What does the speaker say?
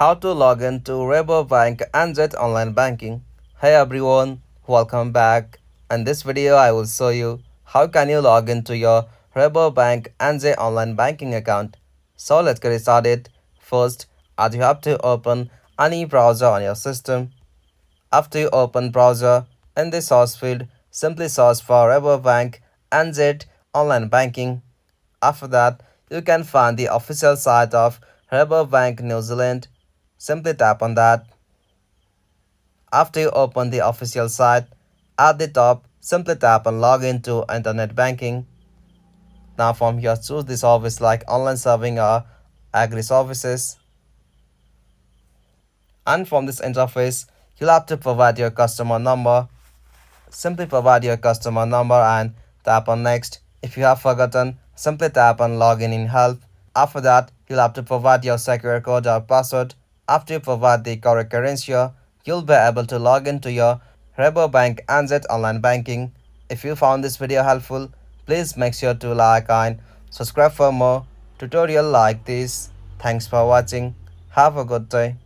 How to log into Rabobank NZ online banking. Hey everyone, welcome back. In this video I will show you how can you log into your Rabobank NZ online banking account. So let's get started. First, as you have to open any browser on your system. After you open browser, in the source field, simply search for Rabobank NZ online banking. After that, you can find the official site of Rabobank New Zealand. Simply tap on that. After you open the official site, at the top, simply tap on Login to Internet Banking. Now from here, choose the service like Online Saving or Agri Services. And from this interface, you'll have to provide your customer number. Simply provide your customer number and tap on Next. If you have forgotten, simply tap on Login in Help. After that, you'll have to provide your secure code or password. After you provide the correct currency, you'll be able to log into your Rabobank NZ online banking. If you found this video helpful, please make sure to like and subscribe for more tutorial like this. Thanks for watching. Have a good day.